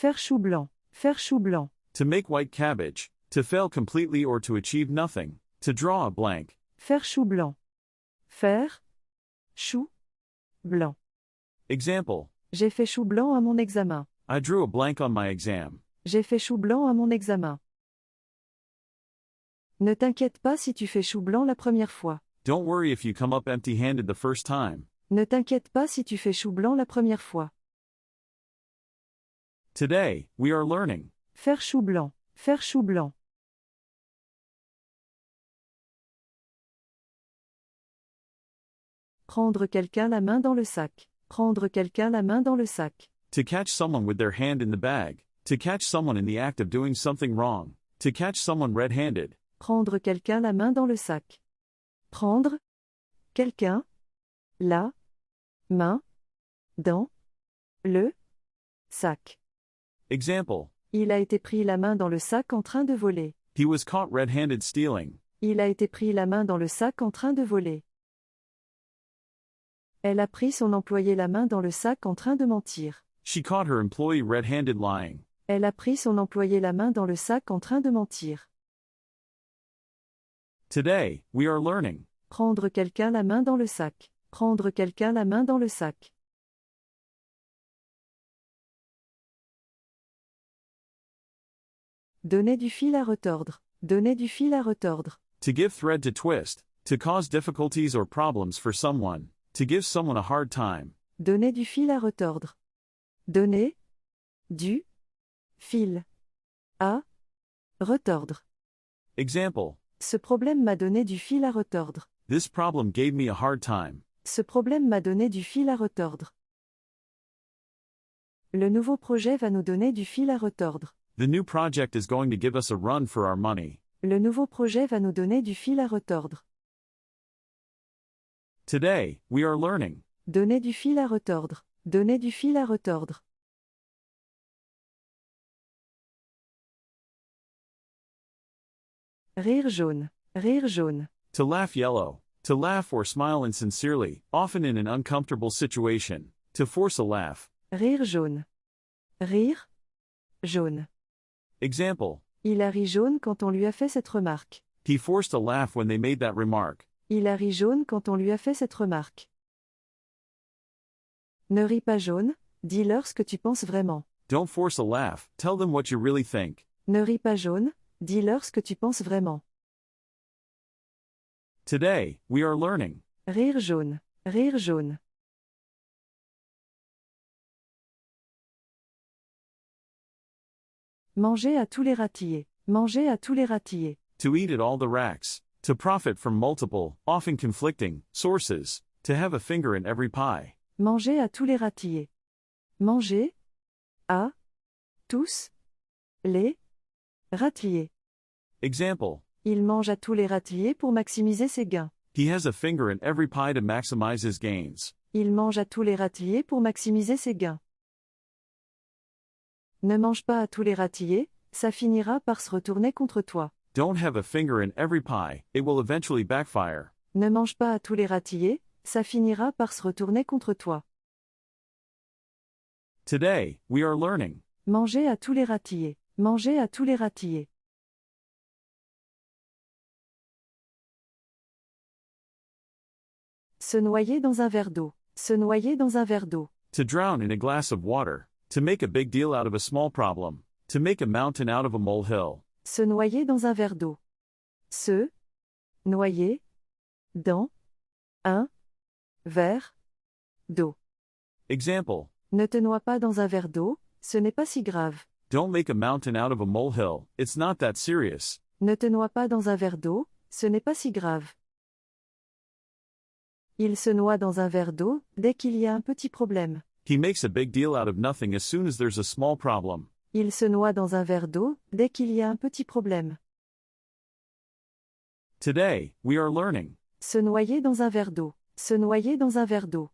Faire chou blanc. Faire chou blanc. To make white cabbage. To fail completely or to achieve nothing. To draw a blank. Faire chou blanc. Faire chou blanc. Example. J'ai fait chou blanc à mon examen. I drew a blank on my exam. J'ai fait chou blanc à mon examen. Ne t'inquiète pas si tu fais chou blanc la première fois. Don't worry if you come up empty-handed the first time. Ne t'inquiète pas si tu fais chou blanc la première fois. Today, we are learning. Faire chou blanc. Faire chou blanc. Prendre quelqu'un la main dans le sac. Prendre quelqu'un la main dans le sac. To catch someone with their hand in the bag. To catch someone in the act of doing something wrong. To catch someone red-handed. Prendre quelqu'un la main dans le sac. Prendre quelqu'un la main dans le sac. Example. Il a été pris la main dans le sac en train de voler. He was caught red-handed stealing. Il a été pris la main dans le sac en train de voler. Elle a pris son employé la main dans le sac en train de mentir. She caught her employee red-handed lying. Elle a pris son employé la main dans le sac en train de mentir. Today, we are learning. Prendre quelqu'un la main dans le sac. Prendre quelqu'un la main dans le sac. Donner du fil à retordre. Donner du fil à retordre. To give thread to twist. To cause difficulties or problems for someone. To give someone a hard time. Donner du fil à retordre. Donner du fil à retordre. Example. Ce problème m'a donné du fil à retordre. This problem gave me a hard time. Ce problème m'a donné du fil à retordre. Le nouveau projet va nous donner du fil à retordre. The new project is going to give us a run for our money. Le nouveau projet va nous donner du fil à retordre. Today, we are learning. Donner du fil à retordre. Donner du fil à retordre. Rire jaune. Rire jaune. To laugh yellow. To laugh or smile insincerely, often in an uncomfortable situation. To force a laugh. Rire jaune. Rire jaune. Example. Il a ri jaune quand on lui a fait cette remarque. He forced a laugh when they made that remark. Il a ri jaune quand on lui a fait cette remarque. Ne ris pas jaune, dis-leur ce que tu penses vraiment. Don't force a laugh, tell them what you really think. Ne ris pas jaune, dis-leur ce que tu penses vraiment. Today, we are learning. Rire jaune. Rire jaune. Manger à tous les râtillés. Manger à tous les râtillés. To eat at all the racks. To profit from multiple, often conflicting, sources. To have a finger in every pie. Manger à tous les râtillés. Manger à tous les râtillés. Example. Il mange à tous les râtillés pour maximiser ses gains. He has a finger in every pie to maximize his gains. Il mange à tous les râtillés pour maximiser ses gains. Ne mange pas à tous les râtillés, ça finira par se retourner contre toi. Don't have a finger in every pie, it will eventually backfire. Ne mange pas à tous les râtillés, ça finira par se retourner contre toi. Today, we are learning. Manger à tous les râtillés. Manger à tous les râtillés. Se noyer dans un verre d'eau. Se noyer dans un verre d'eau. To drown in a glass of water. To make a big deal out of a small problem. To make a mountain out of a molehill. Se noyer dans un verre d'eau. Se noyer dans un verre d'eau. Example. Ne te noie pas dans un verre d'eau, ce n'est pas si grave. Don't make a mountain out of a molehill, it's not that serious. Ne te noie pas dans un verre d'eau, ce n'est pas si grave. Il se noie dans un verre d'eau dès qu'il y a un petit problème. He makes a big deal out of nothing as soon as there's a small problem. Il se noie dans un verre d'eau dès qu'il y a un petit problème. Today, we are learning. Se noyer dans un verre d'eau. Se noyer dans un verre d'eau.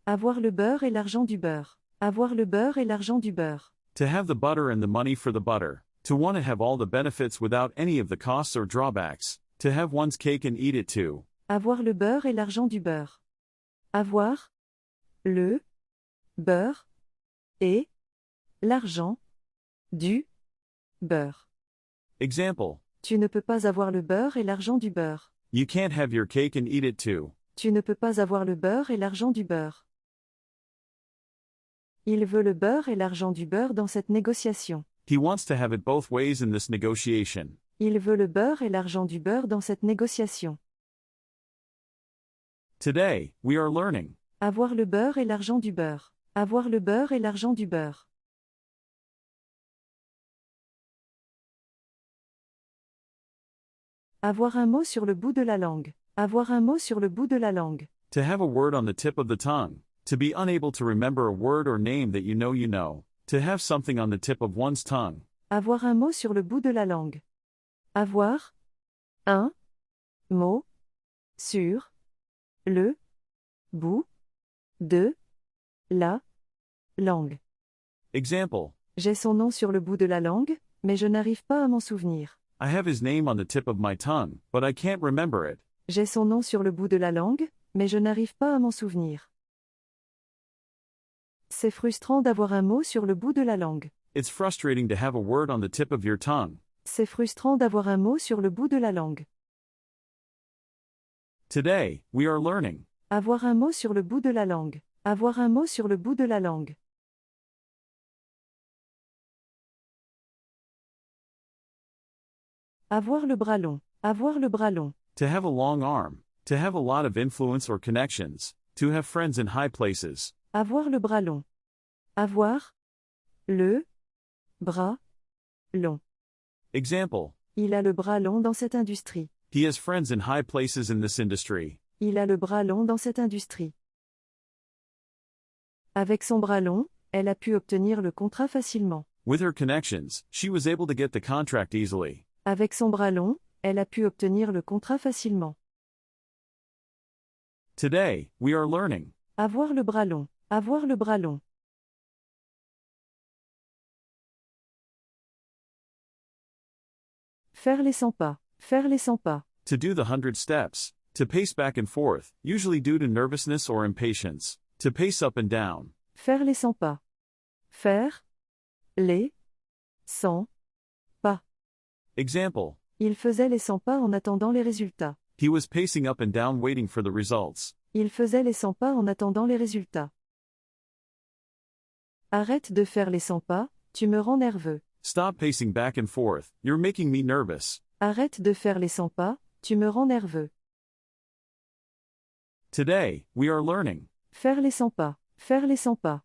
Avoir le beurre et l'argent du beurre. Avoir le beurre et l'argent du beurre. To have the butter and the money for the butter. To want to have all the benefits without any of the costs or drawbacks. To have one's cake and eat it too. Avoir le beurre et l'argent du beurre. Avoir, le, beurre, et, l'argent, du, beurre. Example. Tu ne peux pas avoir le beurre et l'argent du beurre. You can't have your cake and eat it too. Tu ne peux pas avoir le beurre et l'argent du beurre. Il veut le beurre et l'argent du beurre dans cette négociation. He wants to have it both ways in this negotiation. Il veut le beurre et l'argent du beurre dans cette négociation. Today, we are learning. Avoir le beurre et l'argent du beurre. Avoir le beurre et l'argent du beurre. Avoir un mot sur le bout de la langue. Avoir un mot sur le bout de la langue. To have a word on the tip of the tongue. To be unable to remember a word or name that you know you know. To have something on the tip of one's tongue. Avoir un mot sur le bout de la langue. Avoir un mot sur le bout de la langue. Example. J'ai son nom sur le bout de la langue, mais je n'arrive pas à m'en souvenir. I have his name on the tip of my tongue, but I can't remember it. J'ai son nom sur le bout de la langue, mais je n'arrive pas à m'en souvenir. C'est frustrant d'avoir un mot sur le bout de la langue. It's frustrating to have a word on the tip of your tongue. C'est frustrant d'avoir un mot sur le bout de la langue. Today, we are learning. Avoir un mot sur le bout de la langue. Avoir un mot sur le bout de la langue. Avoir le bras long. Avoir le bras long. To have a long arm. To have a lot of influence or connections. To have friends in high places. Avoir le bras long. Avoir le bras long. Example. Il a le bras long dans cette industrie. He has friends in high places in this industry. Il a le bras long dans cette industrie. Avec son bras long, elle a pu obtenir le contrat facilement. With her connections, she was able to get the contract easily. Avec son bras long, elle a pu obtenir le contrat facilement. Today, we are learning. Avoir le bras long. Avoir le bras long. Faire les 100 pas. Faire les 100 pas. To do the 100 steps. To pace back and forth, usually due to nervousness or impatience. To pace up and down. Faire les 100 pas. Faire les 100 pas. Example. Il faisait les 100 pas en attendant les résultats. He was pacing up and down waiting for the results. Il faisait les 100 pas en attendant les résultats. Arrête de faire les 100 pas, tu me rends nerveux. Stop pacing back and forth, you're making me nervous. Arrête de faire les 100 pas, tu me rends nerveux. Today, we are learning. Faire les 100 pas. Faire les 100 pas.